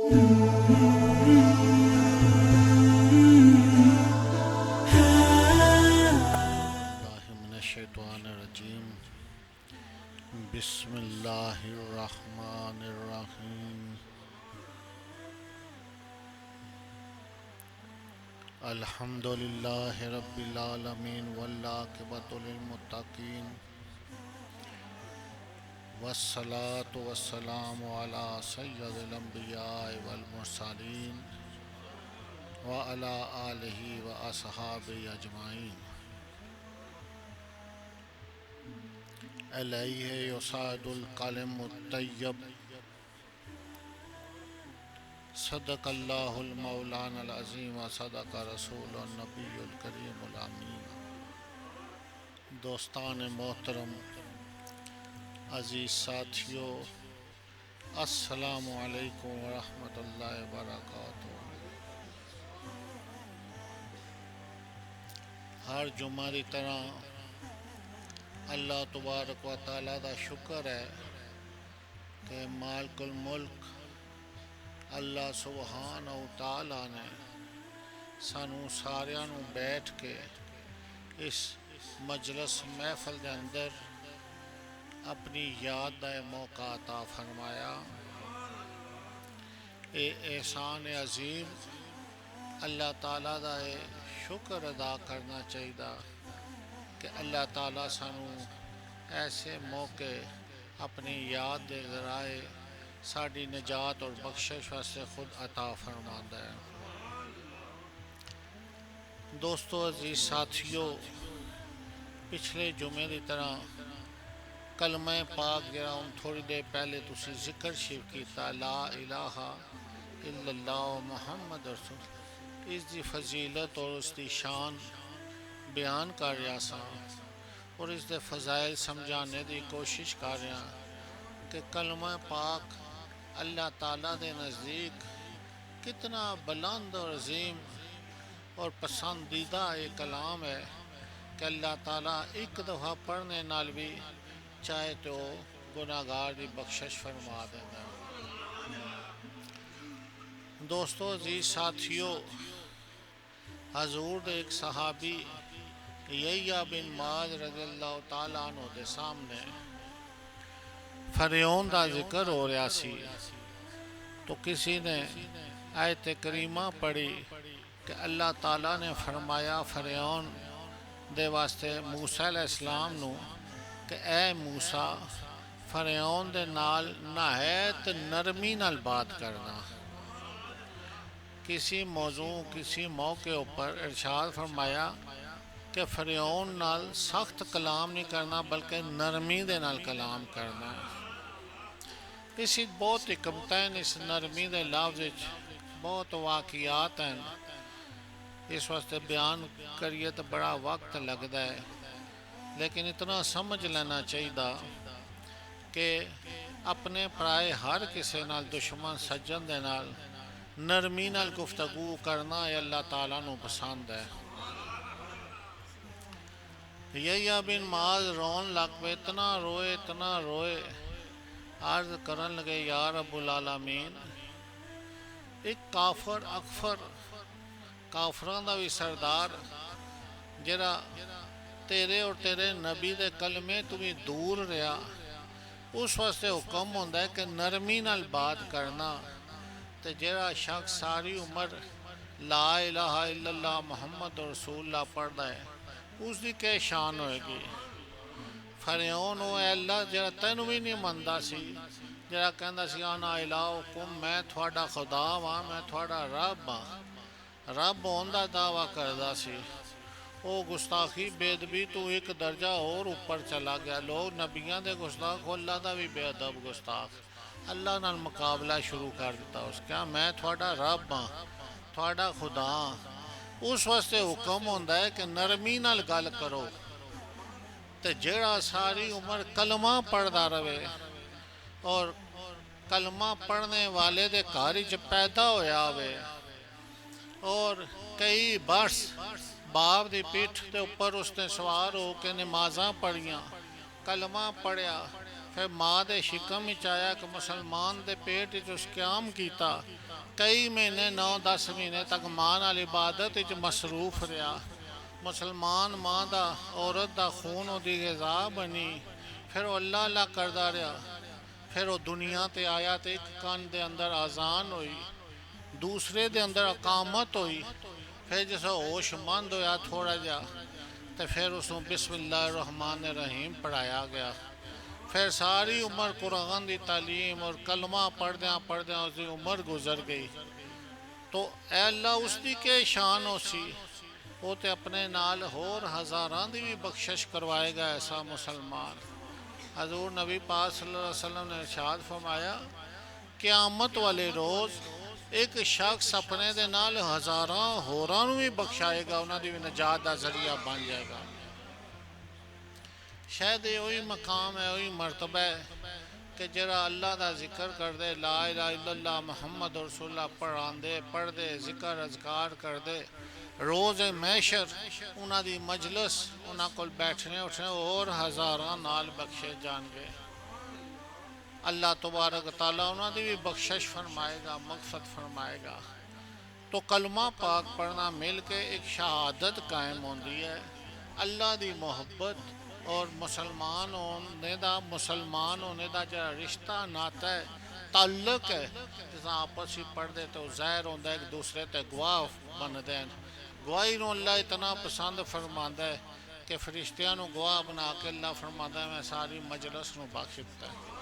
من الشیطان الرجیم بسم اللہ الرحمن الرحیم الحمد للہ رب العالمین والعاقبۃ للمتقین والصلاة والسلام علی سید الانبیاء والمرسلین وعلی آلہ واصحابہ اجمعین علیہ یصعد القلم الطیب صدق اللہ المولانا العظیم صدق رسول النبی الکریم الامین۔ دوستان محترم، عزیز ساتھیو، السلام علیکم ورحمۃ اللہ وبرکاتہ۔ ہر جمعہ کی طرح اللہ تبارک و تعالیٰ دا شکر ہے کہ مالک الملک اللہ سبحانہ و تعالیٰ نے سانو ساریاں نو بیٹھ کے اس مجلس محفل دے اندر اپنی یاد دا موقع عطا فرمایا۔ اے احسان عظیم اللہ تعالیٰ دا شکر ادا کرنا چاہیے کہ اللہ تعالیٰ سانو ایسے موقع اپنی یاد دے ذرائع ساری نجات اور بخشش واسطے خود عطا فرماندا ہے۔ دوستو، عزیز ساتھیو، پچھلے جمعے کی طرح کلمہ پاک جڑا ہن تھوڑی دیر پہلے تسی ذکر شریف کیتا، لا الہ الا اللہ محمد رسول، اس دی فضیلت اور اس دی شان بیان کر رہا سا اور اس دے فضائل سمجھانے دی کوشش کر رہا کہ کلمہ پاک اللہ تعالیٰ دے نزدیک کتنا بلند اور عظیم اور پسندیدہ ایک کلام ہے کہ اللہ تعالیٰ ایک دفعہ پڑھنے نال بھی چاہے تو گناہگار دی بخشش فرما دینا۔ دوستو، عزیز ساتھیو، حضور دے ایک صحابی یحییٰ بن معاذ رضی اللہ تعالیٰ عنہ دے سامنے فرعون دا ذکر ہو رہا سی تو کسی نے آیت کریمہ پڑھی کہ اللہ تعالیٰ نے فرمایا فرعون دے واسطے موسیٰ علیہ السلام نو کہ اے موسیٰ، فرعون دے نال نہایت نرمی نال بات کرنا۔ کسی موضوع کسی موقع اوپر ارشاد فرمایا کہ فرعون نال سخت کلام نہیں کرنا بلکہ نرمی دے نال کلام کرنا ہے۔ اسی بہت حکمت ہیں اس نرمی دے لفظ وچ، بہت واقعات ہیں، اس واسطے بیان کریے تو بڑا وقت لگتا ہے، لیکن اتنا سمجھ لینا چاہیے کہ اپنے پرائے ہر کسی نال دشمن سجن دے نال نرمی نال گفتگو کرنا یہ اللہ تعالیٰ نو پسند ہے۔ یحییٰ بن معاذ رون لگ پہ، اتنا روئے، عرض کرن لگے یا رب العالمین، ایک کافر اکفر کافران دا بھی سردار جڑا تیرے اور تیرے نبی دے کلمے تو بھی دور رہا، اس واسطے حکم ہوندا ہے کہ نرمی نال بات کرنا، تے جڑا شخص ساری عمر لا الہ الا اللہ محمد رسول اللہ پڑھدا ہے اس دی کیا شان ہوئے گی۔ فرعون او اے اللہ جڑا تینوں بھی نہیں مندا سی، جڑا کہندا سی انا الہکم، میں تھوڑا خدا ہاں، میں تھوڑا رب ہاں، رب ہون دا دعویٰ کردا سی، او گستاخی بے ادبی تو ایک درجہ اور اوپر چلا گیا۔ لوگ نبیاں دے گستاخ، اللہ دا بھی بے ادب گستاخ، اللہ نال مقابلہ شروع کر دیتا اس کیا میں تھوڑا رب ہاں، تھوڑا خدا ہاں۔ اس واسطے حکم ہوندا ہے کہ نرمی نال گل کرو، تے جڑا ساری عمر کلمہ پڑھدا رہے اور کلمہ پڑھنے والے دے گھر وچ پیدا ہویا ہوئے اور کئی برس باپ دی پیٹھ دے اوپر اس نے سوار ہو کے نمازاں پڑھیاں، کلمہ پڑھیا، پھر ماں دے شکم وچ آیا کہ مسلمان دے پیٹ وچ اس قیام کیتا، کئی مہینے 9-10 مہینے تک ماں نال عبادت وچ مصروف رہا۔ مسلمان ماں دا عورت دا خون دی غذا بنی، پھر وہ اللہ اللہ کردا رہا۔ پھر وہ دنیا تے آیا تے ایک کان دے اندر آزان ہوئی، دوسرے دے اندر اقامت ہوئی، پھر جسے ہوش مند ہویا تھوڑا جا تو پھر اس کو بسم اللہ الرحمن الرحیم پڑھایا گیا۔ پھر ساری عمر قرآن دی تعلیم اور کلمہ پڑھدیاں اس دی عمر گزر گئی۔ تو اے اللہ اس دی کے شان ہو سی، وہ تے اپنے نال ہور ہزاراں دی بھی بخشش کروائے گا ایسا مسلمان۔ حضور نبی پاک صلی اللہ علیہ وسلم نے ارشاد فرمایا قیامت والے روز ایک شخص اپنے دے نال ہزاراں ہوراں نوں بھی بخشائے گا، انہاں دی بھی نجات دا ذریعہ بن جائے گا۔ شاید یہ وہی مقام ہے، وہی مرتبہ ہے کہ جڑا اللہ دا ذکر کر دے، لا الہ الا اللہ محمد رسول اللہ پڑھ دے ذکر اذکار کر دے، روز محشر انہاں دی مجلس انہاں کول بیٹھنے اٹھنے اور ہزاراں نال بخشے جان گے۔ اللہ تبارک تعالیٰ انہاں دی بھی بخشش فرمائے گا، مغفرت فرمائے گا۔ تو کلمہ پاک پڑھنا مل کے ایک شہادت قائم ہوندی ہے، اللہ دی محبت اور مسلمان ہونے دا جو رشتہ ناتا ہے، تعلق ہے، جس آپس ہی پڑھ دے تو ظاہر ہوندہ ہے ایک دوسرے تے گواہ بن دین۔ گواہی نو اللہ اتنا پسند فرماندا ہے کہ فرشتیاں نو گواہ بنا کے اللہ فرماندا ہے میں ساری مجلس نو بخش دیتا ہے۔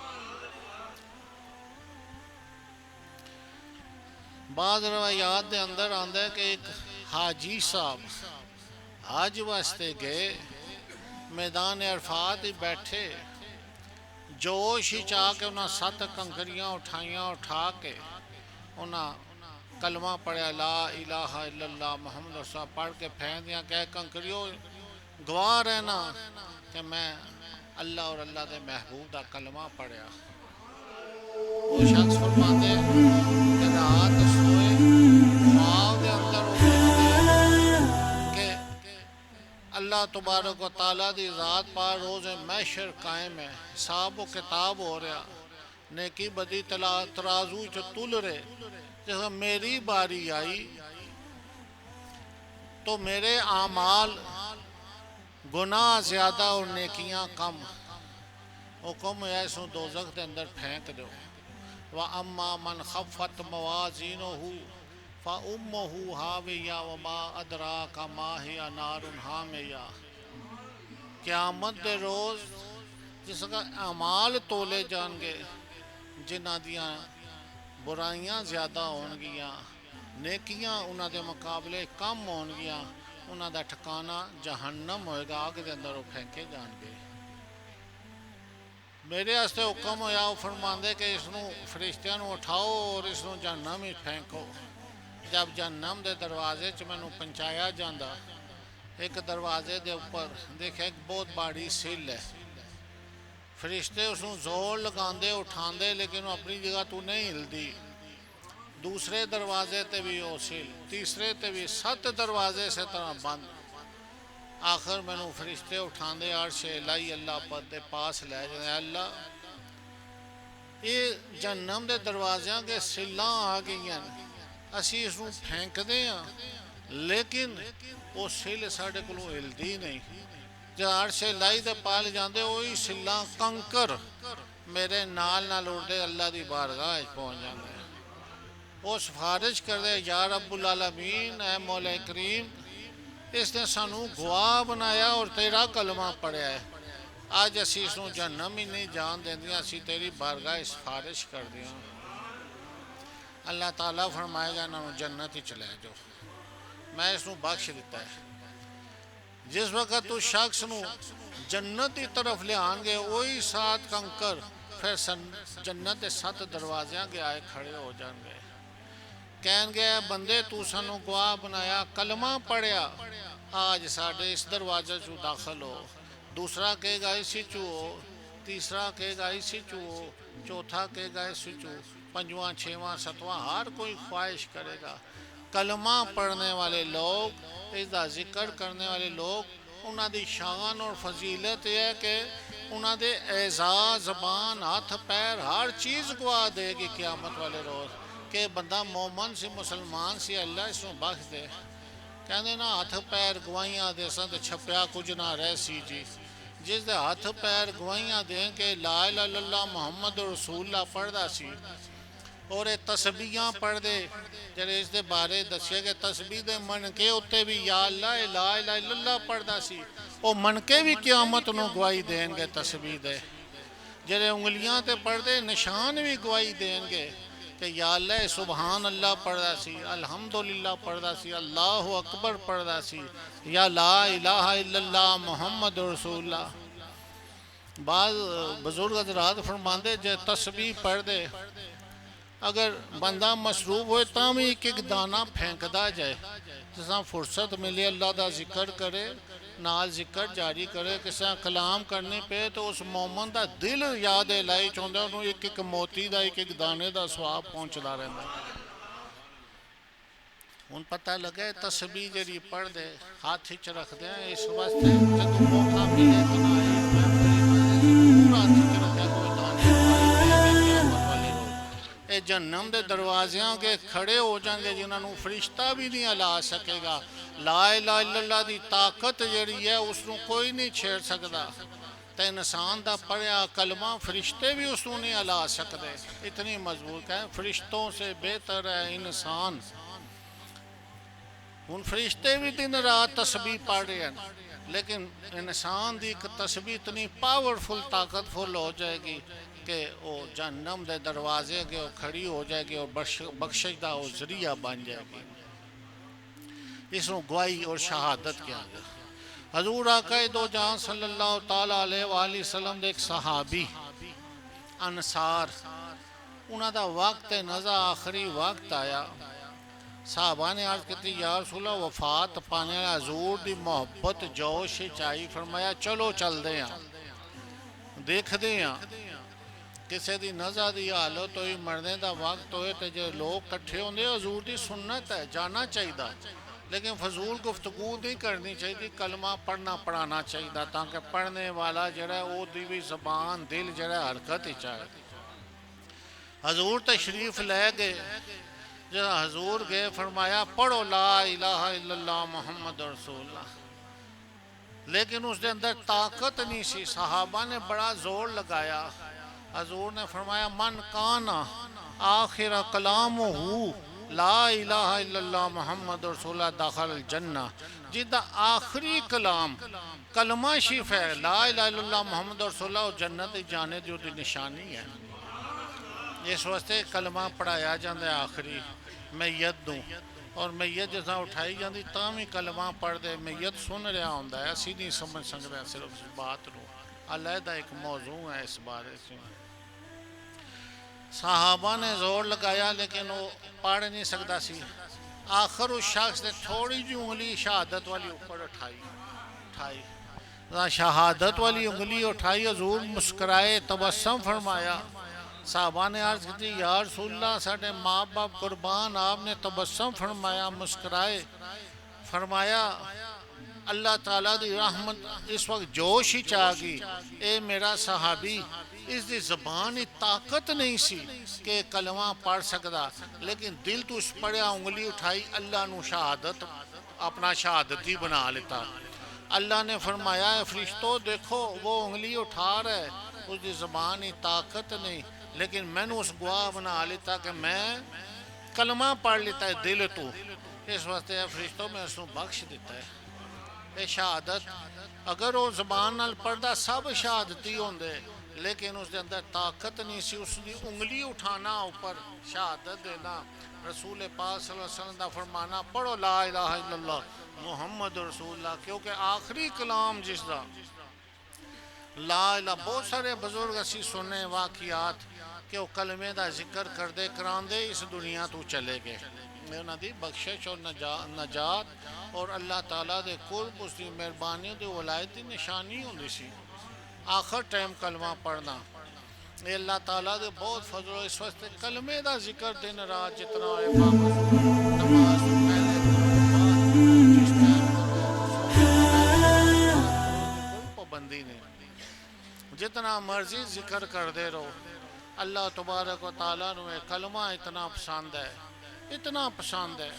بعض روایات دے اندر آندا ہے کہ ایک حاجی صاحب حج واسطے گئے، میدان عرفات ہی بیٹھے، جوش ہی چاہ کے انہاں 7 کنکریاں اٹھا کے انہاں کلمہ پڑھیا لا الہ الا اللہ محمد رسول اللہ پڑھ کے پھینک دیا کہ کنکریوں گواہ رہنا کہ میں اللہ اور اللہ دے محبوب دا کلمہ پڑھیا۔ وہ شخص فرماتے کہ رات سوئے خواب دے اندر وہ کہ اللہ تبارک و تعالیٰ دی ذات پار روز محشر قائم ہے، حساب و کتاب ہو رہا، نیکی بدی ترازو چ تل رہے۔ جیسا میری باری آئی تو میرے اعمال گناہ زیادہ اور نیکیاں کم، حکم ہے اس کو دوزخ دے اندر پھینک دو۔ وَأَمَّا مَنْ خَفَّتْ مَوَازِينُهُ فَأُمُّهُ هَاوِيَةٌ وَمَا أَدْرَاكَ مَا هِيَ نَارٌ حَامِيَةٌ۔ قیامت دے روز جس کا اعمال تولے جان گے، جنہ دیاں برائیاں زیادہ ہون گیاں، نیکیاں انہاں دے مقابلے کم ہون گیاں، انہاں دا ٹھکانہ جہنم ہوئے گا، آگ دے اندر وہ پھینکے جان گے۔ میرے واسطے حکم ہویا، وہ فرماندے کہ اس نو فرشتیاں نو اٹھاؤ اور اس نو جہنم ہی پھینکو۔ جب جہنم دے دروازے چ مینوں پہنچایا جاندا، ایک دروازے دے اوپر دیکھا ایک بہت بڑی سل ہے، فرشتے اس نو زور لگاندے اٹھاندے لیکن وہ اپنی جگہ تو نہیں ہلدی۔ دوسرے دروازے تے بھی وہ سل، تیسرے تے بھی 7 دروازے سے طرح بند۔ آخر میں نو فرشتے اٹھاندے عرش الہی اللہ پر دے پاس لے جاندے، اللہ یہ جہنم دے دروازیاں کے سلاں آ گئی ہیں، اسی اس نو پھینک دے ہیں لیکن وہ سل ساڑھے کلوں ہلدی نہیں۔ جب عرش الہی دے پال جاندے وہی سلاں کنکر میرے نال اڑدے اللہ دی بارگاہ پہنچ جاندے۔ وہ سفارش کر دے یا رب العالمین، اے مولا کریم، اس نے سانو گواہ بنایا اور تیرا کلمہ پڑھیا ہے، آج اسی اس نو جہنم ہی نہیں جان دیندیاں، اسی تیری بارگاہ سفارش کر دیاں۔ اللہ تعالیٰ فرمائے گا انہوں جنت ہی چلے جاؤ، میں اس نو بخش دیتا ہے۔ جس وقت تو شخص نو جنت کی طرف لے آن گے، وہی 7 کنکر پھر جنت کے 7 دروازیاں کے آئے کھڑے ہو جان گے، کہن گے بندے تو سانو گواہ بنایا، کلمہ پڑھیا، آج ساڑھے اس دروازے چو داخل ہو۔ دوسرا کہے گا اسی چو ہو، تیسرا کہے گا اسی چو ہو، چوتھا کہے گا اسی چو، 5واں 6واں 7واں ہر کوئی خواہش کرے گا۔ کلمہ پڑھنے والے لوگ، اس دا ذکر کرنے والے لوگ، انہاں دی شان اور فضیلت یہ ہے کہ انہاں دے اعزاز زبان ہاتھ پیر ہر چیز گوا دے گی قیامت والے روز کہ بندہ مومن سی مسلمان سی اللہ اس کو بخش دے کہندے نا ہاتھ پیر گوائیاں دے سن تے چھپیا کچھ نہ رہ سی جی جس دے ہاتھ پیر گوائیاں دیں کہ لا الہ الا اللہ محمد رسول اللہ پڑھدا سی اور یہ تسبیحاں پڑھ دے جڑے اس دے بارے دسیا کہ تسبیح دے منکے اتے بھی یا اللہ لا الہ الا اللہ پڑھدا سی وہ منکے بھی قیامت نو گواہی دیں گے تسبیح دے جڑے انگلیاں تے پڑھ دے نشان بھی گواہی دیں گے کہ یا اللہ سبحان اللہ پڑھدا سی الحمدللہ پڑھدا سی اللہ اکبر پڑھدا سی یا لا الہ الا اللہ محمد رسول اللہ بعض بزرگ حضرات فرماندے جے تسبیح پڑھ دے اگر بندہ مصروف ہوئے تاں بھی ایک ایک دانہ پھینکدا جائے جساں فرصت ملے اللہ دا ذکر کرے نال ذکر جاری کرے کساں کلام کرنے پہ تو اس مومن دا دل یاد الہی چاہندا انہوں ایک ایک موتی دا ایک ایک دانے دا ثواب پہنچدا رہندا ان پتہ لگے تسبیح جڑی پڑھ دے ہاتھ وچ رکھ دے اس واسطے جدوں موقع ملے تو نہ اے جہنم دے دروازیاں کے کھڑے ہو جائیں گے جنہاں نوں فرشتہ بھی نہیں ہلا سکے گا لا الہ الا اللہ دی طاقت جڑی ہے اس نوں کوئی نہیں چھیڑ سکدا تے انسان دا پڑھیا کلمہ فرشتے بھی اس نوں نہیں ہلا سکتے اتنی مضبوط ہے فرشتوں سے بہتر ہے انسان ان فرشتے بھی دن رات تسبیح پڑھ رہے ہیں لیکن انسان دی ایک تسبیح اتنی پاورفل طاقتفل ہو جائے گی کہ وہ جہنم دے دروازے کے وہ کھڑی ہو جائے گی اور بخشش دا وہ ذریعہ بن جائے گی اس کو گواہی اور شہادت کیا گیا حضور آقا دو جہاں صلی اللہ تعالیٰ علیہ وآلہ وسلم دے ایک صحابی انصار انہاں دا وقت نزا آخری وقت آیا صحابہ نے عرض کہتی یا رسول اللہ وفات پانے حضور دی محبت جوش چاہی فرمایا چلو چل دے ہیں دیکھ دے ہیں کسے دی نزا دی حالت ہوئی مرنے دا وقت ہوئے تے جو لوگ کٹھے ہوندے حضور دی سنت ہے جانا چاہیے لیکن فضول گفتگو نہیں کرنی چاہیے کلمہ پڑھنا پڑھانا چاہیے تاکہ پڑھنے والا جڑا ہے وہ دی بھی زبان دل جڑا ہے حرکت ہی چاہے حضور تشریف لے گئے جب حضور گئے فرمایا پڑھو لا الہ الا اللہ محمد رسول اللہ لیکن اس دے اندر طاقت نہیں سی صحابہ نے بڑا زور لگایا حضور نے فرمایا من کانا آخر کلامہ لا الہ الا اللہ محمد رسول اللہ داخل الجنہ جدہ آخری کلمہ شیف ہے لا الہ الا اللہ محمد رسول اللہ جنت جانے دیو دی نشانی ہے اس واسطے کلمہ پڑھایا جاندے آخری میت دوں اور میت جیسا اٹھائی جاندی تامی کلمہ پڑھ دے میت سن رہا ہوندہ ہے اسی نہیں سمجھ سکتے ہیں صرف اس بات رو علیحدہ ایک موضوع ہے اس بارے سے صحابہ نے زور لگایا لیکن وہ پڑھ نہیں سکتا سی آخر اس شخص نے تھوڑی جو انگلی شہادت والی اوپر اٹھائی شہادت والی انگلی اٹھائی حضور مسکرائے تبسم فرمایا صحابہ نے عرض کی یا رسول اللہ ساڑھے ماں باپ قربان آپ نے تبسم فرمایا مسکرائے فرمایا اللہ تعالیٰ دی رحمت اس وقت جوش ہی چاہ گی اے میرا صحابی اس دی زبانی طاقت نہیں سی کہ کلمہ پڑھ سکتا لیکن دل تو اس پڑھیا انگلی اٹھائی اللہ نو شہادت اپنا شہادتی بنا لیتا اللہ نے فرمایا اے فرشتوں دیکھو وہ انگلی اٹھا رہا ہے اس دی زبانی طاقت نہیں لیکن میں نے اس گواہ بنا لیتا کہ میں کلمہ پڑھ لیتا ہے دل تو اس واسطے فرشتوں میں اس کو بخش دیتا ہے اے شہادت اگر وہ زبان نال پڑھدا سب شہادتی ہوندے لیکن اس دے اندر طاقت نہیں سی اس دی انگلی اٹھانا اوپر شہادت دینا رسول پاک صلی اللہ علیہ وسلم دا فرمانا پڑھو لا الہ الا اللہ محمد رسول اللہ کیونکہ آخری کلام جس دا لا الہ بہت سارے بزرگ اسی سننے واقعات کہ وہ کلمے دا ذکر کردے کراندے اس دنیا تو چلے گئے انہاں دی بخشش اور نجات اور اللہ تعالیٰ دے قرب اس دی مہربانی دے ولایت دی نشانی ہوندی سی آخر ٹائم کلمہ پڑھنا یہ اللہ تعالیٰ دے بہت فضل اس واسطے کلمے دا ذکر دن رات جتنا امام نماز تو پہلے جس ٹائم کوئی پابندی نہیں جتنا مرضی ذکر کر دے رہو، اللہ تبارک و تعالیٰ نے کلمہ اتنا پسند ہے، اتنا پسند ہے۔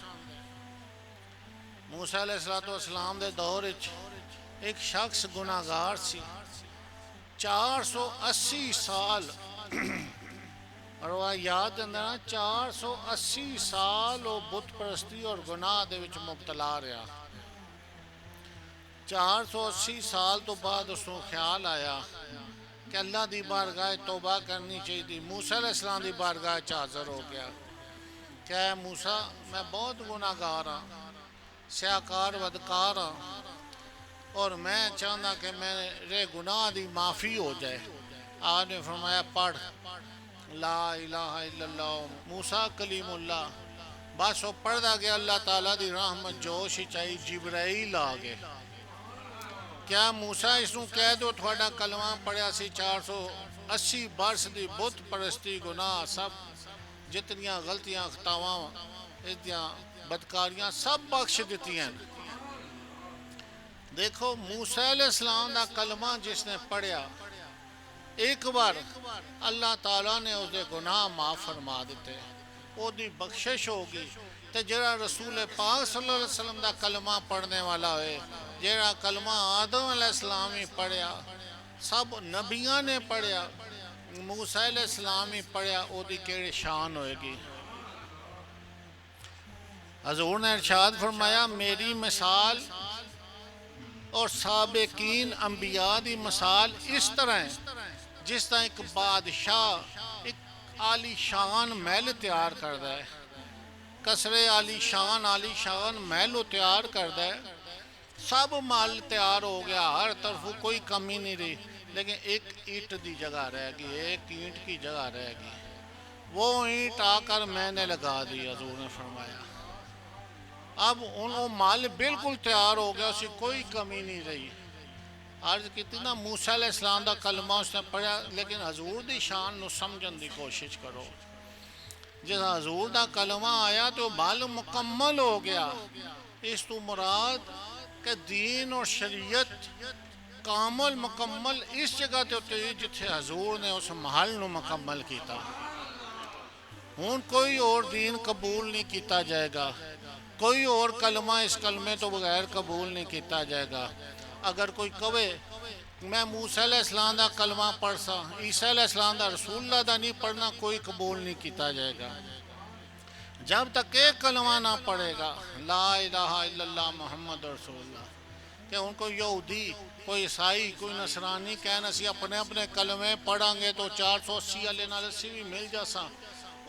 موسیٰ علیہ السلام دے دور ایک شخص گناہگار سی، 480 سال روایات اندر 480 سال وہ بت پرستی اور گناہ دے وچ مبتلا رہا۔ 480 سال تو بعد اس کو خیال آیا کہ اللہ دی بارگاہ توبہ کرنی چاہیے۔ موسیٰ علیہ السلام دی بارگاہ حاضر ہو گیا کہ اے موسیٰ، میں بہت گناہ گار ہاں، سیاکار بدکار ہاں، اور میں چاہتا کہ میرے گناہ دی معافی ہو جائے۔ آپ نے فرمایا پڑھ لا الہ الا اللہ موسیٰ کلیم اللہ۔ بس وہ پڑھتا گیا، اللہ تعالیٰ دی رحمت جوش ہی چاہیے، جبرائیل آ گئے۔ کیا موسیٰ اس نوں کہہ دو تھوڑا کلمہ پڑھیا سی، 480 برس دی بت پرستی گناہ سب، جتنیاں غلطیاں خطاواں اتنیاں بدکاریاں سب بخش دیتی ہیں۔ دیکھو موسیٰ علیہ السلام دا کلمہ جس نے پڑھیا، ایک بار اللہ تعالیٰ نے اس دے گناہ معاف فرما دیتے، وہ دی بخشش ہوگی۔ تے جڑا رسول پاک صلی اللہ علیہ وسلم دا کلمہ پڑھنے والا ہوئے، جڑا کلمہ آدم علیہ السلام ہی پڑھیا، سب نبیاں نے پڑھیا، موسیٰ علیہ السلام ہی پڑھیا، وہ دی کیڑی شان ہوئے گی۔ حضور نے ارشاد فرمایا میری مثال اور سابقین انبیاء دی مثال اس طرح ہے جس طرح ایک بادشاہ ایک عالی شان محل تیار کردا ہے، کسرے عالی شان محل تیار کردا ہے، سب مال تیار ہو گیا، ہر طرف کوئی کمی نہیں رہی، لیکن ایک اینٹ دی جگہ رہ گئی، ایک اینٹ کی جگہ رہ گئی، وہ اینٹ آ کر میں نے لگا دی۔ حضور نے فرمایا اب وہ مال بالکل تیار ہو گیا، اسی کوئی کمی نہیں رہی۔ عرض کیتی نا موسیٰ علیہ السلام دا کلمہ اس نے پڑھا، لیکن حضور دی شان نو سمجھن دی کوشش کرو۔ جس حضور دا کلمہ آیا تو مال مکمل ہو گیا۔ اس تو مراد کہ دین اور شریعت کامل مکمل اس جگہ تے ہوتے ہیں جتھے حضور نے اس محل نو مکمل کیتا۔ ہون کوئی اور دین قبول نہیں کیتا جائے گا، کوئی اور کلمہ اس کلمے تو بغیر قبول نہیں کیتا جائے گا۔ اگر کوئی کہے میں موسیٰ علیہ السلام دا کلمہ پڑھ سا، عیسیٰ علیہ السلام دا رسول اللہ دا نہیں پڑھنا، کوئی قبول نہیں کیتا جائے گا۔ جب تک ایک کلمہ نہ پڑھے گا لا الہ الا اللہ محمد رسول اللہ، کہ ان کو یہودی کوئی عیسائی کوئی نصرانی کہنا سی اپنے اپنے کلمے پڑھیں گے تو 480 والے نال اسی بھی مل جاساں،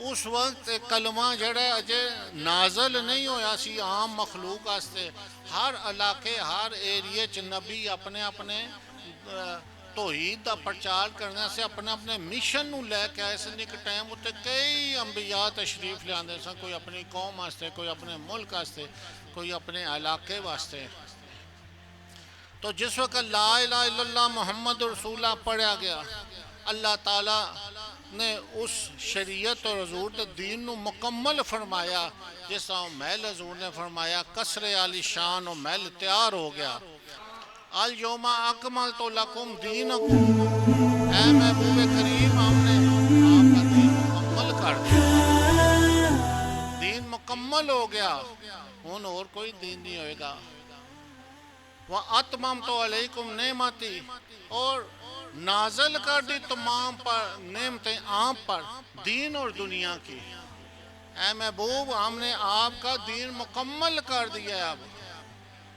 اس وقت کلمہ جڑا اجے نازل نہیں ہویا سی عام مخلوق واسطے، ہر علاقے ہر ایریے چ نبی اپنے اپنے توحید دا پرچار کرنے سے اپنے اپنے مشن نو لے کے آئے سن۔ ایک ٹائم ہوتے کئی انبیاء تشریف لے آندے سن، کوئی اپنی قوم واسطے، کوئی اپنے ملک واسطے، کوئی اپنے علاقے واسطے۔ تو جس وقت لا الہ الا اللہ محمد رسول اللہ پڑھا گیا، اللہ تعالیٰ نے اس شریعت اور حضور کے دین نو مکمل فرمایا، جس طرح محل حضور نے فرمایا کسر عالی شان و محل تیار ہو گیا۔ الیوم اکملت لکم دینکم، اے محبوب کریم ہم نے آپ کا دین مکمل کر دیا، دین مکمل ہو گیا، ان اور کوئی دین نہیں ہوئے گا۔ وَأَتْمَمْتُ عَلَيْكُمْ نِعْمَتِي، اور نازل کر دی تمام پر نعمتیں آپ پر دین اور دنیا کی۔ اے محبوب ہم نے آپ کا دین مکمل کر دیا ہے اب،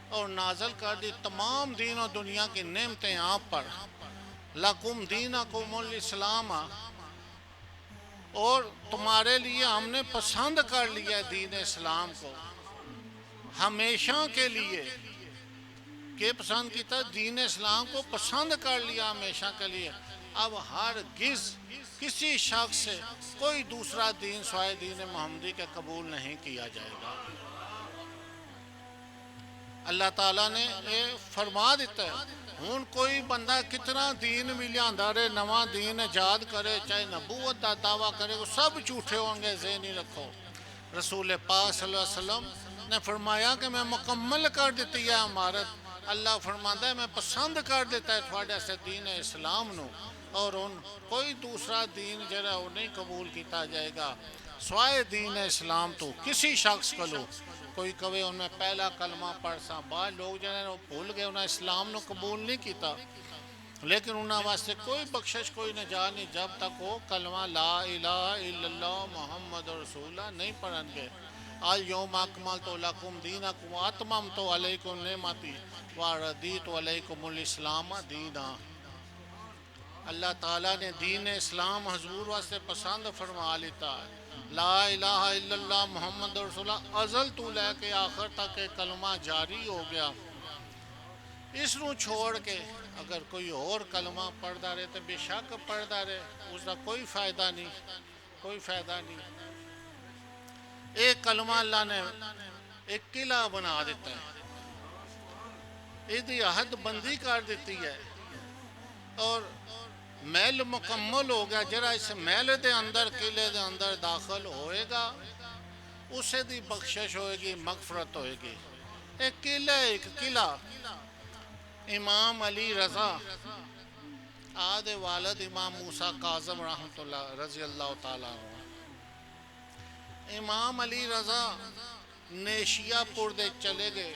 اور نازل کر دی تمام دین اور دنیا کی نعمتیں آپ پر۔ لَكُمْ دِينَكُمُ الْإِسْلَامَ، اور تمہارے لیے ہم نے پسند کر لیا دین اسلام کو ہمیشہ کے لیے۔ کہ پسند کیتا دین اسلام کو پسند کر لیا ہمیشہ کے لیے۔ اب ہرگز کسی شخص سے کوئی دوسرا دین سوائے دین محمدی کے قبول نہیں کیا جائے گا۔ اللہ تعالیٰ نے یہ فرما دیتا ہے، ہون کوئی بندہ کتنا دین بھی لیاندہ رہے، نواں دین ایجاد کرے، چاہے نبوت دا دعویٰ کرے، وہ سب جھوٹے ہوں گے، ذہنی رکھو۔ رسول پاک صلی اللہ علیہ وسلم نے فرمایا کہ میں مکمل کر دیتی ہے امارت، اللہ فرماتا ہے میں پسند کر دیتا ہے تھوڑے سے دین اسلام نو، اور ان کوئی دوسرا دین جڑا وہ نہیں قبول کیتا جائے گا سوائے دین اسلام تو کسی شخص کو لو کوئی کہے ان میں پہلا کلمہ پڑھ سا، بعض لوگ جنہیں وہ بھول گئے انہیں اسلام نو قبول نہیں کیتا، لیکن انہاں واسطے کوئی بخشش کوئی نجات نہیں جب تک وہ کلمہ لا الہ الا اللہ محمد رسول اللہ نہیں پڑھن گے۔ اليوم اکملت لکم دینکم واتممت علیکم نعمتی ورضیت علیکم الاسلام دینا۔ اللہ تعالیٰ نے دین اسلام حضور واسطے پسند فرما لیتا ہے۔ لا الہ الا اللہ محمد رسول اللہ ازل تو لے کے آخر تک کلمہ جاری ہو گیا۔ اس نو چھوڑ کے اگر کوئی اور کلمہ پڑھدا رہے تو بے شک پڑھدا رہے، اس کا کوئی فائدہ نہیں، کوئی فائدہ نہیں۔ ایک کلمہ اللہ نے ایک قلعہ بنا دیتا ہے، اس دی حد بندی کر دیتی ہے، اور محل مکمل ہو گیا۔ جڑا اس محل دے اندر قلعے دے اندر داخل ہوئے گا اسے دی بخشش ہوئے گی، مغفرت ہوئے گی۔ ایک قلعہ، ایک قلعہ امام علی رضا آدھے والد امام موسیٰ کاظم رحمۃ اللہ رضی اللہ تعالیٰ عنہ، امام علی رضا نیشیا پور دے چلے گئے،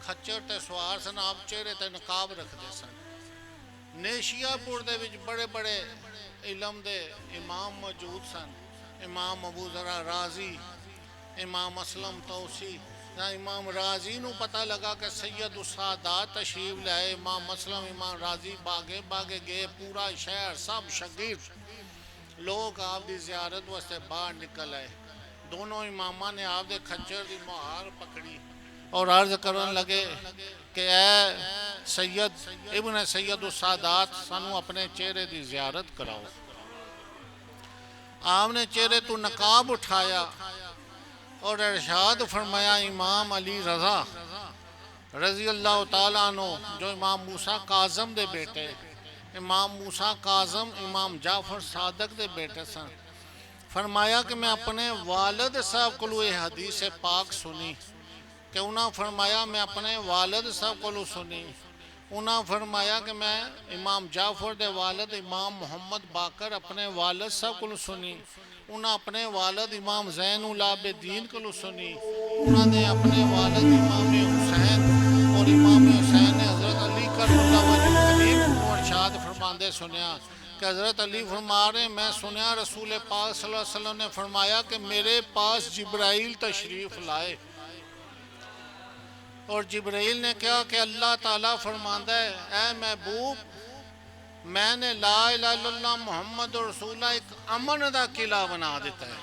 کھچر تے سوار سن، آپ چہرے تے نقاب رکھ دے سن۔ نیشیا پور دے وچ بڑے بڑے علم دے امام موجود سن، امام ابو ذرا رازی، امام اسلم توسی۔ امام رازی نو پتہ لگا کہ سید السادات تشریف لائے، امام اسلم امام رازی باغے باغے گئے، پورا شہر سب شگرد لوگ آپ دی زیارت واسطے باہر نکل آئے۔ دونوں امامہ نے آپ دے کھچر دی مہار پکڑی اور عرض کرن لگے کہ اے سید ابن سید السادات سانو اپنے چہرے دی زیارت کراؤ۔ آپ نے چہرے تو نقاب اٹھایا اور ارشاد فرمایا امام علی رضا رضی اللہ تعالیٰ عنہ جو امام موسیٰ کاظم دے بیٹے، امام موسیٰ کاظم امام جعفر صادق دے بیٹے سن، فرمایا کہ میں اپنے والد صاحب کو یہ حدیث پاک سنی کہ انہاں فرمایا میں اپنے والد صاحب کو سنی، انہاں فرمایا کہ میں امام جعفر دے والد امام محمد باقر اپنے والد صاحب کو سنی، انہاں اپنے والد امام زین العابدین کو سنی، انہاں نے اپنے والد امام حسین اور امام حسین نے حضرت علی کرم اللہ وجہ کریم کو ارشاد فرماندے سنیا کہ حضرت علی فرما رہے ہیں میں سنیا رسول پاک صلی اللہ علیہ وسلم نے فرمایا کہ میرے پاس جبرائیل تشریف لائے، اور جبرائیل نے کہا کہ اللہ تعالیٰ فرماندہ ہے اے محبوب میں نے لا الہ الا اللہ محمد رسول اللہ ایک امن دا قلعہ بنا دیتا ہے،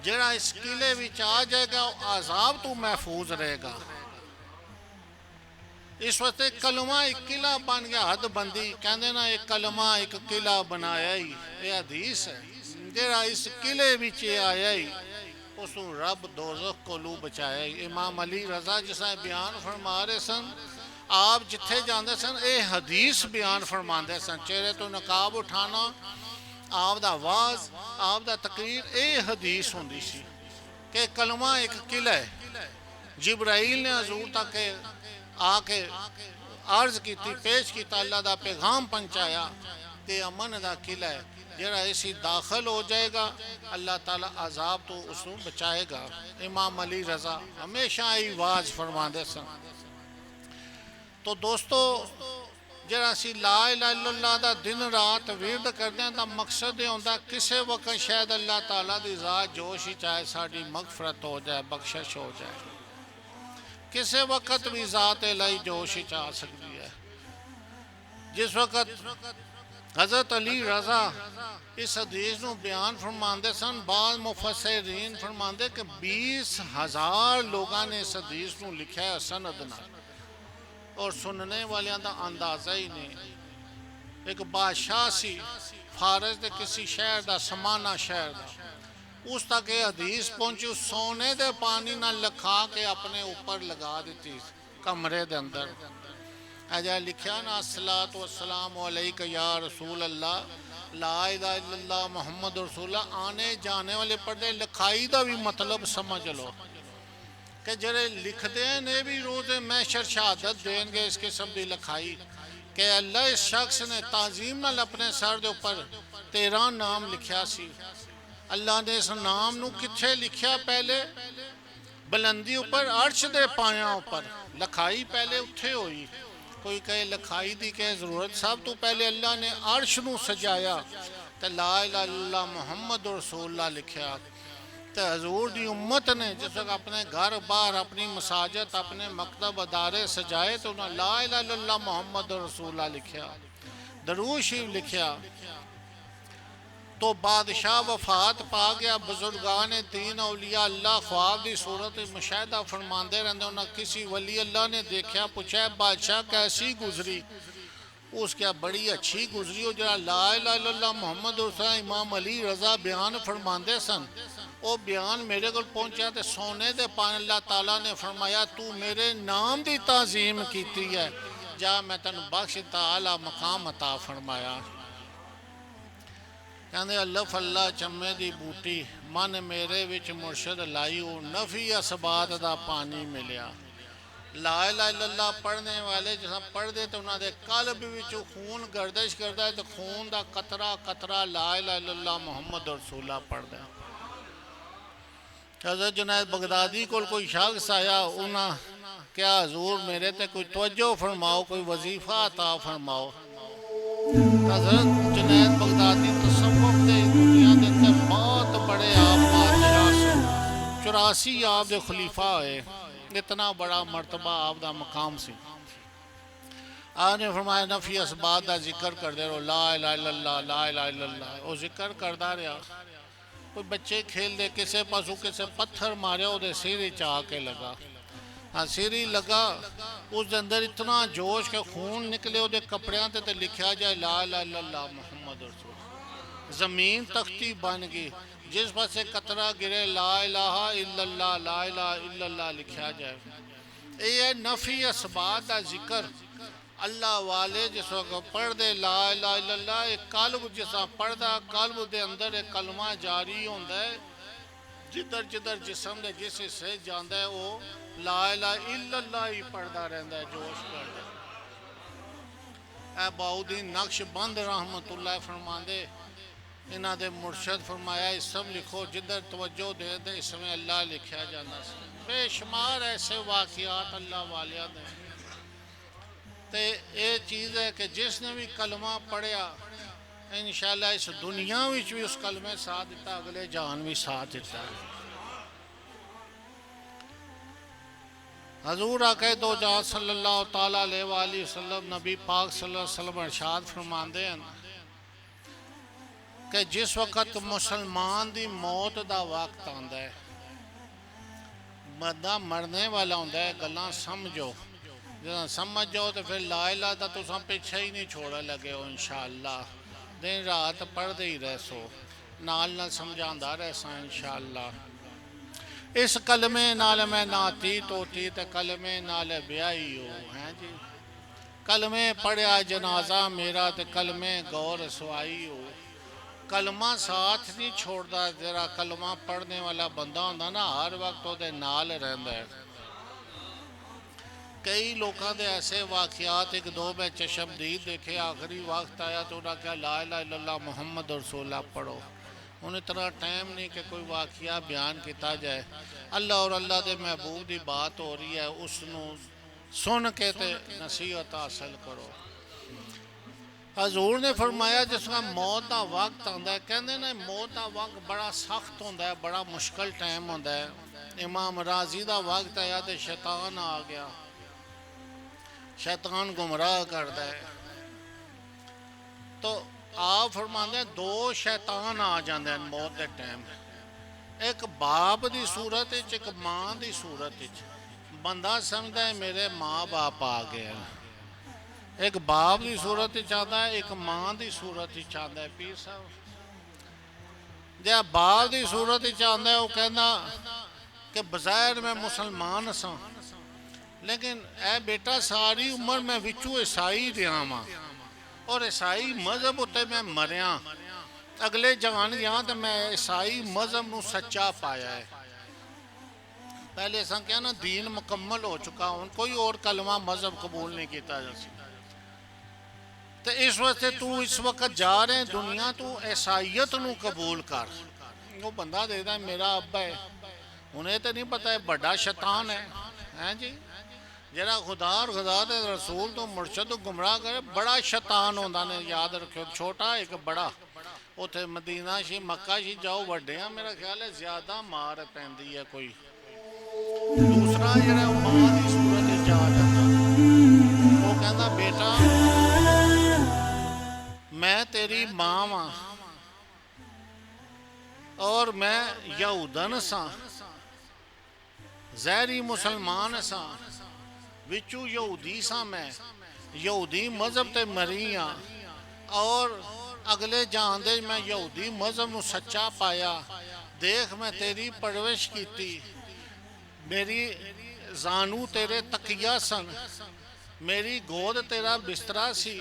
جڑا اس قلعے وچ آ جائے گا عذاب تو محفوظ رہے گا۔ اس وقت ایک کلمہ ایک قلعہ بن گیا، حد بندی کہندے نا ایک کلمہ ایک قلعہ بنایا ہی، یہ حدیث ہے، جڑا اس قلعے وچ آیا ہی اس نے رب دوزخ کو لو بچایا ہی۔ امام علی رضا جسے بیان فرما رہے سن، آپ جتھے جاندے سن اے حدیث بیان فرماندے سن، چہرے تو نقاب اٹھانا آپ دا واز آپ دا تقریر اے حدیث ہوندی سی کہ کلمہ ایک قلعہ ہے۔ جبرائیل نے حضور تک آ کے عرض کیتی، پیش کیتا، اللہ دا پیغام پہنچایا کہ امن دا قلعہ ہے، جڑا اسی داخل ہو جائے گا اللہ تعالیٰ عذاب تو اس کو بچائے گا۔ امام علی رضا ہمیشہ ہی واز فرماندے سن۔ تو دوستو جڑا اسی لا الہ الا اللہ دا دن رات ورد کردے ہیں دا مقصد یہ ہوتا کسے وقت شاید اللہ تعالیٰ دی ذات جوش ہی چاہے ساڑی مغفرت ہو جائے، بخشش ہو جائے، کسے وقت بھی ذات الہی جوش ہی چاہ سکتی ہے۔ جس وقت حضرت علی رضا اس حدیث نو بیان فرماندے سن، بعض مفسرین فرماندے کہ 20,000 لوگاں نے اس حدیث نو لکھا ہے سند نال، اور سننے والیاں دا اندازہ ہی نہیں۔ ایک بادشاہ سی فارس دے کسی شہر دا، سمانہ شہر دا، اس تک یہ حدیث پہنچی، اس سونے دے پانی نہ لکھا کے اپنے اوپر لگا دیتی کمرے دے اندر، اجا لکھیا نا الصلاۃ والسلام علیک یا رسول اللہ، لا الہ الا اللہ محمد رسول اللہ، آنے جانے والے پردے لکھائی دا بھی مطلب سمجھ لو، کہ جڑے لکھ دیں نے بھی روز محشر شہادت دیں گے اس قسم دی لکھائی کہ اللہ اس شخص نے تعظیم نال اپنے سر دے اوپر 13 نام لکھیا سی. اللہ نے اس نام نو کتھے لکھیا؟ پہلے بلندی اوپر عرش دے پایاں اوپر لکھائی پہلے اتھے ہوئی. کوئی کہے لکھائی دی کہ ضرورت، سب تو پہلے اللہ نے عرش نو سجایا تے لا الہ الا اللہ محمد رسول اللہ لکھیا. تے حضور دی امت نے جس وقت اپنے گھر باہر اپنی مساجد اپنے مکتب ادارے سجائے تو انہوں نے لا الہ الا اللہ محمد رسول اللہ لکھیا، درود شریف لکھیا. تو بادشاہ وفات پا گیا. بزرگان دین اولیاء اللہ خواب دی صورت مشاہدہ فرماندے رہندے. انہاں کسی ولی اللہ نے دیکھا، پوچھا بادشاہ کیسی گزری؟ اس کیا بڑی اچھی گزری ہو جڑا لا الہ الا اللہ محمد رسول اللہ امام علی رضا بیان فرماندے سن. وہ بیان میرے کو پہنچا تے سونے دے پان اللہ تعالیٰ نے فرمایا تو میرے نام دی تعظیم کیتی ہے، جا میں تنو بخش تعالی مقام عطا فرمایا. کہندے اللہ اللہ چمے دی بوٹی من میرے وچ مرشد لائی او نفی اسبات دا پانی ملیا. لا الہ الا اللہ پڑھنے والے جسا پڑھ دے تو انہاں دے قلب وچ خون گردش کردا ہے تو خون دا قطرہ قطرہ لا الہ الا اللہ محمد رسول اللہ پڑھ دے. حضرت جنید بغدادی کو کوئی شخص آیا، انہاں کیا حضور میرے تے کوئی توجہ فرماؤ، کوئی وظیفہ عطا فرماؤ. حضرت جنید بغدادی تصوف دے دنیا دے تے بہت بڑے آپ بادشاہ سے 84 آپ دے خلیفہ ہوئے، اتنا بڑا مرتبہ آپ دا مقام سی. آپ نے فرمایا نفی اسبات دا ذکر کر دے رہو، لا الہ الا اللہ لا الہ الا اللہ. وہ ذکر کردہ رہا. کوئی بچے کھیل دے کسے پاسو کسے پتھر مارے وہ دے سیری چاہ کے لگا. ہاں سیری لگا، اس دے اندر اتنا جوش کہ خون نکلے وہ دے کپڑیاں تے لکھیا جائے لا الہ الا اللہ محمد رسول. زمین تختی بن گئی، جس پاسے قطرہ گرے لا الہ الا اللہ لا الہ الا اللہ لکھیا جائے. یہ نفی اسبات دا ذکر اللہ والے جس وقت پڑھ دے لا الہ الا اللہ. ایک قلب جسا پڑھ دا قلب دے اندر ایک کلمہ جاری ہوندہ ہے، جدر جدر جسم دے جس حصے جاندہ ہے وہ لا الہ الا اللہ ہی پڑھدا رہندہ ہے، جوش کردا. اے باؤدین نقش بند رحمت اللہ فرماندے انہاں دے مرشد فرمایا اس سب لکھو جدر توجہ دے دے اس میں اللہ لکھیا جانا سی. بے شمار ایسے واقعات اللہ والیاں دے. تے یہ چیز ہے کہ جس نے بھی کلمہ پڑھیا انشاءاللہ اس دنیا وچ بھی اس کلمے ساتھ دیتا، اگلے جان بھی ساتھ دیتا. حضور آقا دو جہاں صلی اللہ تعالیٰ علیہ وآلہ وسلم نبی پاک صلی اللہ علیہ وسلم ارشاد فرماندے ہیں کہ جس وقت مسلمان دی موت دا وقت آندا ہے، بندہ مرنے والا ہوندا ہے، گلاں سمجھو جب سمجھ جاؤ تو پھر لا الہ دا تو سم پیچھے ہی نہیں چھوڑا لگے ہو. انشاءاللہ دن رات پڑھ دے ہی رہ سو، نال نال سمجھاندہ رہ سا. انشاءاللہ اس کلمے نال میں ناتی توتی تے کلمے نال بیائی ہو ہیں جی. کلمے پڑھیا جنازہ میرا تے کلمے گور سوائی ہو. کلمہ ساتھ نہیں چھوڑدا. جرا کلمہ پڑھنے والا بندہ ہوندہ نا ہر وقت وہ دے نال رہندہ ہے. کئی لوگوں دے ایسے واقعات ایک دو میں چشمدید دیکھے، آخری وقت آیا تو انہاں کہا لا الہ الا اللہ محمد رسول اللہ پڑھو. انہیں اتنا ٹائم نہیں کہ کوئی واقعہ بیان کیتا جائے. اللہ اور اللہ دے محبوب دی بات ہو رہی ہے، اس نو سن کے تے نصیحت حاصل کرو. حضور نے فرمایا جس کا موت دا وقت آندا ہے، کہندے نے موت دا وقت بڑا سخت ہوندا ہے، بڑا مشکل ٹائم ہوندا ہے. امام راضی دا وقت آیا تے شیطان آ گیا، شیطان گمراہ کرتا ہے. تو آپ فرماندے ہیں دو شیطان آ جاندے ہیں موت دے ٹائم، ایک باپ دی صورت وچ ایک ماں دی صورت وچ. بندہ سمجھدا ہے میرے ماں باپ آ گئے ہیں. ایک باپ دی صورت وچ آندا ہے، ایک ماں دی صورت وچ آندا ہے. پیر صاحب جے باپ دی صورت وچ آندا ہے وہ کہندا کہ بظاہر میں مسلمان ساں لیکن اے بیٹا ساری عمر میں وچو عیسائی رہا ماں اور عیسائی مذہب ہوتے میں مریاں. اگلے جہان یہاں تو میں عیسائی مذہب نو سچا پایا ہے. پہلے سا کیا نا دین مکمل ہو چکا ہوں کوئی اور کلمہ مذہب قبول نہیں کیتا جیسے تو اس واسطے تو اس وقت جا رہے ہیں دنیا تو عیسائیت نو قبول کر وہ بندہ دیتا ہے میرا ابا ہے انہیں تو نہیں پتا ہے بڑا شیطان ہے جی جڑا خدا اور خدا دے رسول تو مرشد تو گمراہ کرے بڑا شیطان ہوندہ نے یاد رکھو چھوٹا ایک بڑا اتھے مدینہ شی مکہ شی جاؤ وڈے ہیں میرا خیال ہے زیادہ مار پہندی ہے کوئی دوسرا جڑا ماں دی صورت جا جاتا وہ کہندا بیٹا میں تیری ماں ماں اور میں یہودن سا زہری مسلمان سا وچو یہودی سا میں یہودی مذہب تے مری ہاں اور اگلے جان دے میں یہودی مذہب نو سچا پایا دیکھ میں تیری پرورش کیتی میری زانو تیرے تقیہ سن میری گود تیرا بسترا سی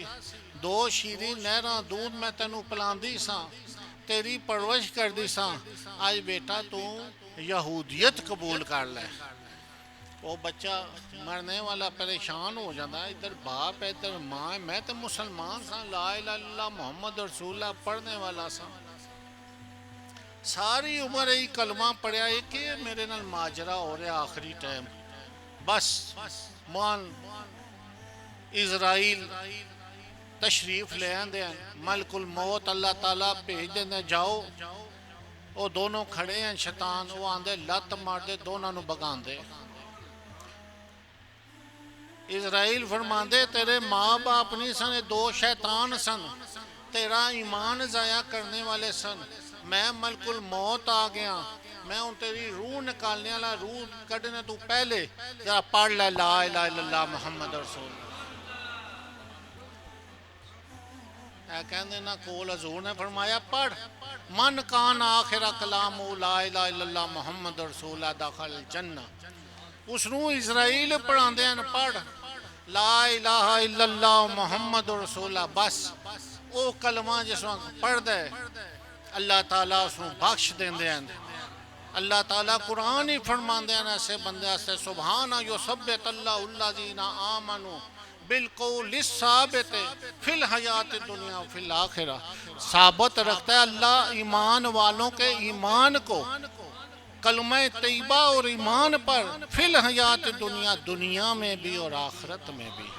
دو شیریں نہراں دودھ میں تینوں پلاندی سا تیری پرورش کر دی سا آج بیٹا تو یہودیت قبول کر لے وہ بچہ مرنے والا پریشان ہو جاتا ہے ادھر باپ ہے ادھر ماں ہے میں تو مسلمان سا لا الہ الا اللہ محمد رسول اللہ پڑھنے والا سا ساری عمر ہی کلمہ پڑھیا ہے کہ میرے نال ماجرہ ہو رہے آخری ٹائم بس مان اسرائیل تشریف لے آندے ہیں ملک الموت اللہ تعالیٰ بھیج دیں جاؤ وہ دونوں کھڑے ہیں شیطان وہ آندے لت مار دے دونوں نو بگان دے اسرائیل فرماندے تیرے ماں باپ نہیں سن دو شیطان سن تیرا ایمان ضائع کرنے والے سن میں ملک الموت آ گیا میں ان تیری روح نکالنے والا روح کڑنے تو پہلے ذرا پڑھ لے لا الہ الا اللہ محمد رسول اے کہندے نا کول حضور نے فرمایا پڑھ من کان آخر کلام لا الہ الا اللہ محمد رسول اللہ داخل الجنہ اس نو اسرائیل پڑھان دے ہیں پڑھ لا الہ الا اللہ محمد رسول اللہ بس او کلمہ جس وقت پڑھ دے اللہ تعالیٰ اس کو بخش دیں دے ہیں اللہ تعالیٰ قرآن ہی فرمان دے ہیں ایسے بندے سے سبحانہ یثبت اللہ الذین آمنوا بالقول الثابت فی الحیات دنیا فی الآخرہ ثابت رکھتا ہے اللہ ایمان والوں کے ایمان کو کلمہ طیبہ اور ایمان پر فی الحیات دنیا دنیا میں بھی اور آخرت میں بھی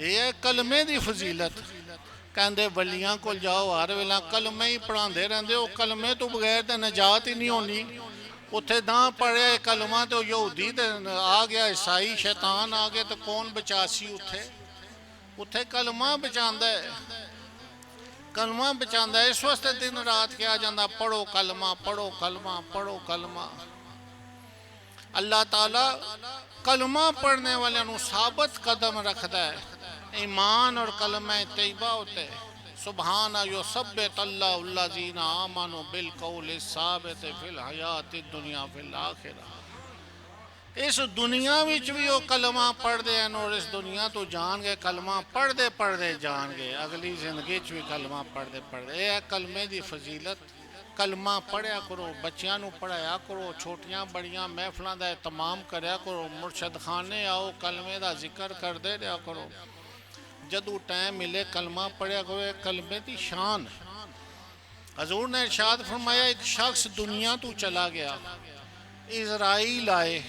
یہ کلمے دی فضیلت کہندے ولیاں کو جاؤ ہر ویلا کلمے ہی پڑھان دے رہندے وہ کلمے تو بغیر تے نجات ہی نہیں ہونی اتھے داں پڑھے کلمہ تو یہودی تے آ گیا عیسائی شیطان آ گیا تو کون بچاسی اتھے کلمہ بچاندہ ہے کلمہ بچاندہ ہے اس واسطے دن رات کیا جاندہ پڑھو کلمہ پڑھو کلمہ پڑھو کلمہ اللہ تعالیٰ کلمہ پڑھنے والے انہوں ثابت قدم رکھتا ہے ایمان اور کلمہ طیبہ ہوتے سبحانہ یثبت اللہ الذین آمنوا بالقول الثابت فی الحیات الدنیا فی الآخرہ اس دنیا وچ بھی وہ کلمہ پڑھ دے ہیں اور اس دنیا تو جان گئے کلمہ پڑھ دے جان گئے اگلی زندگی چ بھی کلمہ پڑھ دے یہ ہے کلمے دی فضیلت کلمہ پڑھیا کرو بچیاں نو پڑھایا کرو چھوٹیاں بڑیاں محفلاں دا اہتمام کریا کرو مرشد خانے آؤ کلمے دا ذکر کر دے رہا کرو جدو ٹائم ملے کلمہ پڑھیا کرو کلمے دی شان حضور نے ارشاد فرمایا ایک شخص دنیا تو چلا گیا اسرائیل آئے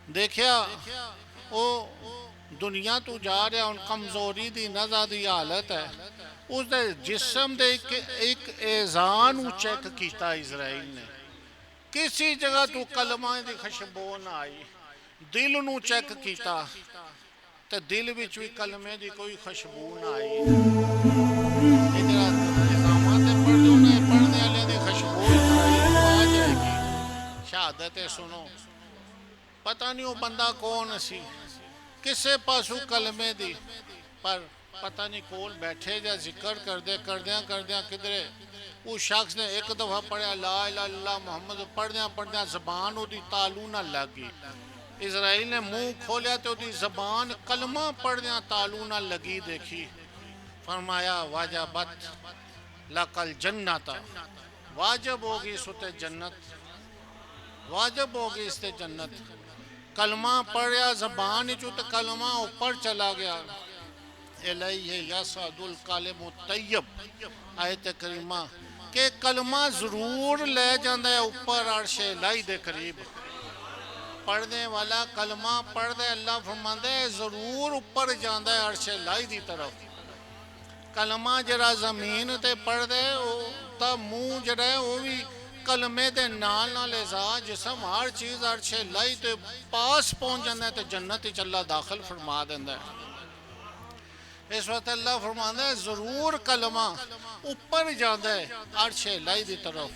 دیکھیا وہ دنیا تو جا رہا ان کمزوری دی نزا دی حالت ہے اس دے جسم دے ایک ایزان چیک کیتا اسرائیل نے کسی جگہ تو کلمہ دی خوشبو نہ آئی دل نو چیک کیتا تے دل وچ بھی کلمے دی کوئی خوشبو نہ آئی ادھر نظامات پڑھنے والے دی خوشبو اسرائیل کو آ جائے گی شہادت سنو پتہ نہیں وہ بندہ کون سی کسے پاسو کلمے دی پر پتہ نہیں کول بیٹھے جا ذکر کردیاں کدھرے اس شخص نے ایک دفعہ پڑھا لا الہ الا اللہ محمد پڑھدیاں زبان ہو دی تالو نہ لگی اسرائیل نے منہ کھولیا تو دی زبان کلمہ پڑھدیاں تالو نہ لگی دیکھی فرمایا واجبت لکل جنت واجب ہوگی ستے جنت واجب ہوگی اس تے جنت. کلمہ پڑھیا زبان چو تو کلمہ اوپر چلا گیا. الیہ یصعد الکلم الطیب آیت کریمہ کہ کلمہ ضرور لے جاندہ ہے اوپر عرش الہی دے قریب. پڑھنے والا کلمہ پڑھ دے اللہ فرماندے ضرور اوپر جاندہ ہے عرش الہی دی طرف. کلمہ جڑا زمین تے پڑھ دے تا منہ جڑا ہے وہ بھی کلمے دے نال نال اعزاز جسم ہر چیز عرش الہی تے پاس پہنچ جاندہ ہے تے جنت وچ اللہ داخل فرما دیندہ ہے. اس وقت اللہ فرماندہ ہے ضرور کلمہ اوپر جاندہ ہے عرش الہی دی طرف.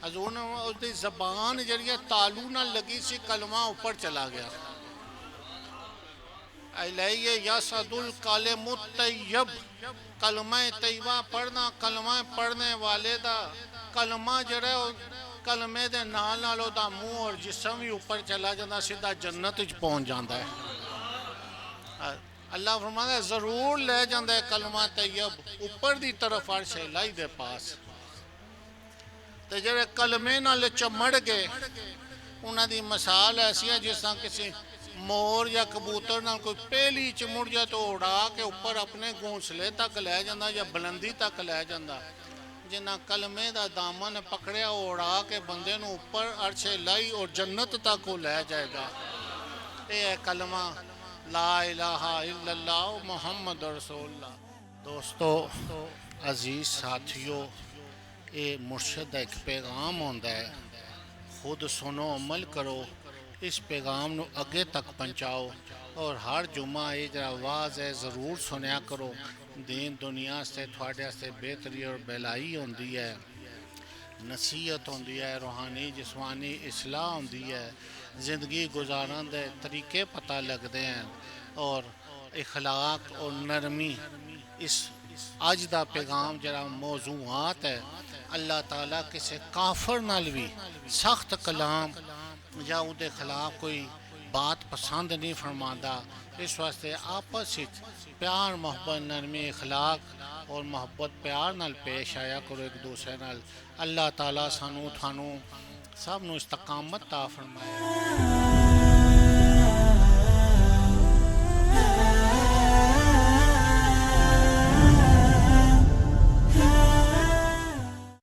حضور نے اس دی زبان جڑی تالو نہ لگی سی کلمہ اوپر چلا گیا. الیہ یصعد الکلم الطیب کلمہ طیبہ پڑھنا کلمہ پڑھنے والے دا کلمہ جڑا کلمے دے نال نال دا منہ اور جسم بھی اوپر چلا جاندہ سیدھا جنت وچ پہنچ جاندہ ہے. اللہ فرماتا ہے ضرور لے جاندہ ہے کلمہ طیب اوپر دی طرف عرش الہی دے پاس. تے جڑے کلمے نال چمڑ گئے انہاں دی مثال ایسی ہے جس طرح کسی مور یا کبوتر نال کوئی پہلی چمڑ جائے تو اڑا کے اوپر اپنے گھونسلے تک لے جاندہ یا بلندی تک لے جاندہ. جنہاں کلمے دا دامن پکڑیا اڑا کے بندے نو اوپر عرش الہی اور جنت تک وہ لے جائے گا. اے ہے کلمہ لا الہ الا اللہ محمد رسول اللہ. دوستو عزیز ساتھیو اے مرشد ایک پیغام ہوندہ ہے. خود سنو عمل کرو اس پیغام نو اگے تک پہنچاؤ اور ہر جمعہ یہ جڑا واز ہے ضرور سنیا کرو. دین دنیا سے تھوڑے سے بہتری اور بھلائی ہوندی ہے نصیحت ہوندی ہے روحانی جسمانی اصلاح ہوندی ہے زندگی گزارن دے طریقے پتہ لگتے ہیں اور اخلاق اور نرمی. اس اج دا پیغام جڑا موضوعات ہے اللہ تعالیٰ کسی کافر نال بھی سخت کلام یا او دے خلاف کوئی بات پسند نہیں فرماندہ. اس واسطے آپس پیار محبت نرمی اخلاق اور محبت پیار نال پیش آیا کرو ایک دوسرے نال. اللہ تعالیٰ سانو تھانو سب نو استقامت عطا فرمائے.